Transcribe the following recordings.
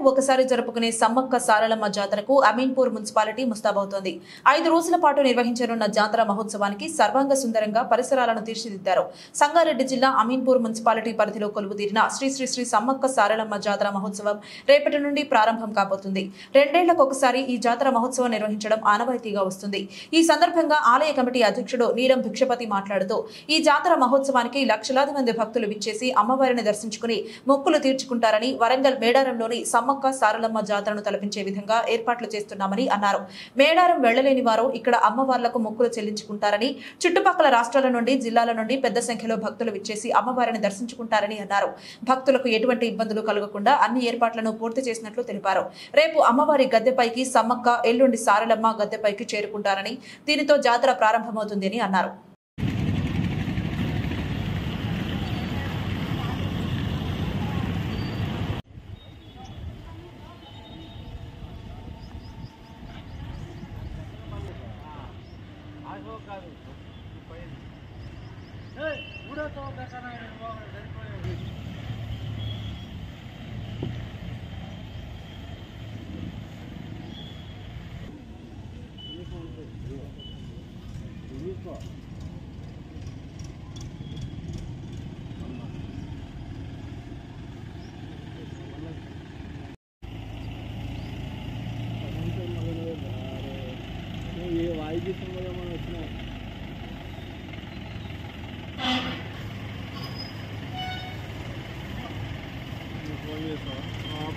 ఒకసారి జరుపుకునే సమ్మక్క సారలమ్మ జాతరకు అమీన్పూర్ మున్సిపాలిటీ ముస్తాబవుతోంది. 5 రోజుల పాటు నిర్వహించనున్న జాతర మహోత్సవానికి సర్వాంగ సుందరంగా పరిసరాలను తీర్చిదిద్దారు. సంగారెడ్డి జిల్లా అమీన్పూర్ మున్సిపాలిటీ పరిధిలో కొలువుదీరిన శ్రీ శ్రీ శ్రీ సమ్మక్క సారలమ్మ జాతర మహోత్సవం రేపటి నుండి ప్రారంభం కాబోతుంది. 2 ఏళ్లకొకసారి ఈ జాతర మహోత్సవం నిర్వహించడం ఆనవాయితీగా వస్తుంది. ఈ సందర్భంగా ఆలయ కమిటీ అధ్యక్షుడు నీలం భిక్షపతి మాట్లాడుతూ ఈ జాతర మహోత్సవానికి లక్షలాది మంది భక్తులు విచ్చేసి అమ్మవారిని దర్శించుకుని మొక్కులు తీర్చుకుంటారని, వరంగల్ మేడారంలోని సమ్మక్క సారలమ్మ జాతరను తలపించే విధంగా ఏర్పాట్లు చేస్తున్నామని అన్నారు. మేడారం వెళ్లలేని వారు ఇక్కడ అమ్మవార్లకు మొక్కులు చెల్లించుకుంటారని, చుట్టుపక్కల రాష్ట్రాల నుండి, జిల్లాల నుండి పెద్ద సంఖ్యలో భక్తులు విచ్చేసి అమ్మవారిని దర్శించుకుంటారని అన్నారు. భక్తులకు ఎటువంటి ఇబ్బందులు కలగకుండా అన్ని ఏర్పాట్లను పూర్తి చేసినట్లు తెలిపారు. రేపు అమ్మవారి గద్దెపైకి సమ్మక్క, ఎల్లుండి సారలమ్మ గద్దెపైకి చేరుకుంటారని, దీనితో జాతర ప్రారంభమవుతుందని అన్నారు.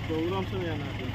प्रोग्राम्स में आना है।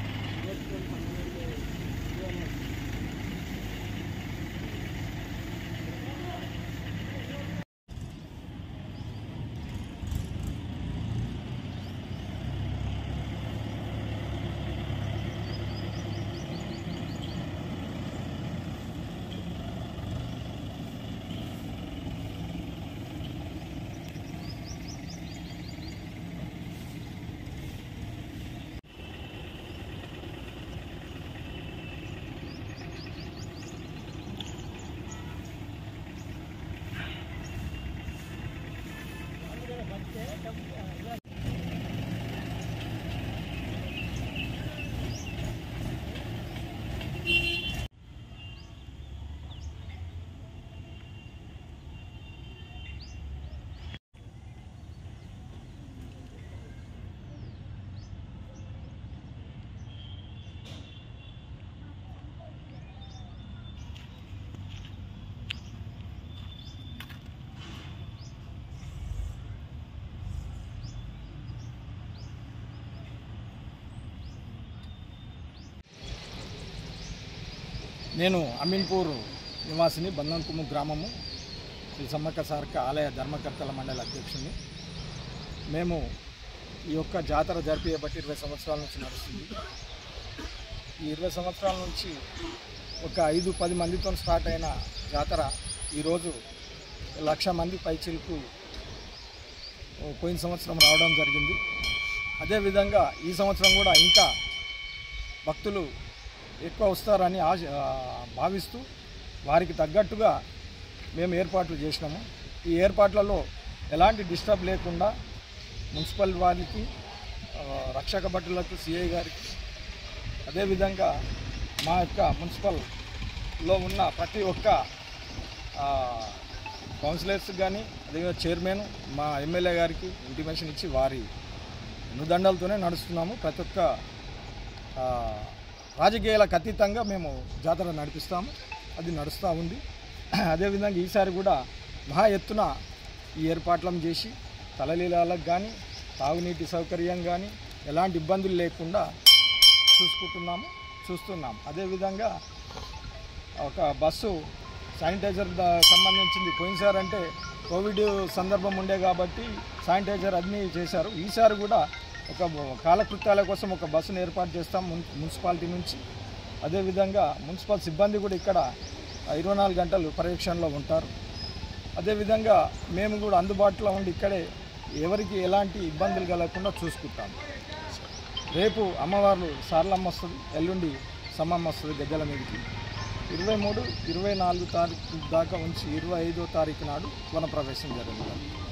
నేను అమీన్పూర్ నివాసిని, బంధంకుము గ్రామము, శ్రీ సమ్మక్క సారక్క ఆలయ ధర్మకర్తల మండలి అధ్యక్షుడిని. మేము ఈ యొక్క జాతర జరిపేబట్టి 20 సంవత్సరాల నుంచి నడుస్తుంది. ఈ 20 సంవత్సరాల నుంచి ఒక 5-10 మందితో స్టార్ట్ అయిన జాతర ఈరోజు 1,00,000 మంది పైచిలకు పోయిన సంవత్సరం రావడం జరిగింది. అదేవిధంగా ఈ సంవత్సరం కూడా ఇంకా భక్తులు ఎక్కువ వస్తారని భావిస్తూ వారికి తగ్గట్టుగా మేము ఏర్పాట్లు చేసినాము. ఈ ఏర్పాట్లలో ఎలాంటి డిస్టర్బ్ లేకుండా మున్సిపల్ వారికి, రక్షక భటులకు, సిఐ గారికి, అదేవిధంగా మా యొక్క మున్సిపల్లో ఉన్న ప్రతి ఒక్క కౌన్సిలర్స్ కానీ, అదేవిధంగా చైర్మన్, మా ఎమ్మెల్యే గారికి ఇంటిమేషన్ ఇచ్చి వారి వెన్నుదండలతోనే నడుస్తున్నాము. ప్రతి ఒక్క రాజకీయాలకు అతీతంగా మేము జాతర నడిపిస్తాము. అది నడుస్తూ ఉంది. అదేవిధంగా ఈసారి కూడా మహా ఎత్తున ఈ ఏర్పాట్లను చేసి తలలీలాలకు కానీ, తాగునీటి సౌకర్యం కానీ ఎలాంటి ఇబ్బందులు లేకుండా చూస్తున్నాము. అదేవిధంగా ఒక బస్సు శానిటైజర్ సంబంధించింది. పోయినసారి అంటే కోవిడ్ సందర్భం ఉండే కాబట్టి శానిటైజర్ అన్నీ చేశారు. ఈసారి కూడా ఒక కాలకృత్యాల కోసం ఒక బస్సును ఏర్పాటు చేస్తాం మున్సిపాలిటీ నుంచి. అదేవిధంగా మున్సిపల్ సిబ్బంది కూడా ఇక్కడ 24 గంటలు పర్యవేక్షణలో ఉంటారు. అదేవిధంగా మేము కూడా అందుబాటులో ఉండి ఇక్కడే ఎవరికి ఎలాంటి ఇబ్బందులు కలగకుండా చూసుకుంటాము. రేపు అమ్మవారు సారలమ్మ వస్తుంది, ఎల్లుండి సమ్మమ్మ వస్తుంది గద్దెల మీదకి. 23, 24 తారీఖు దాకా ఉంచి 25వ తారీఖు నాడు వనప్రవేశం జరిగింది.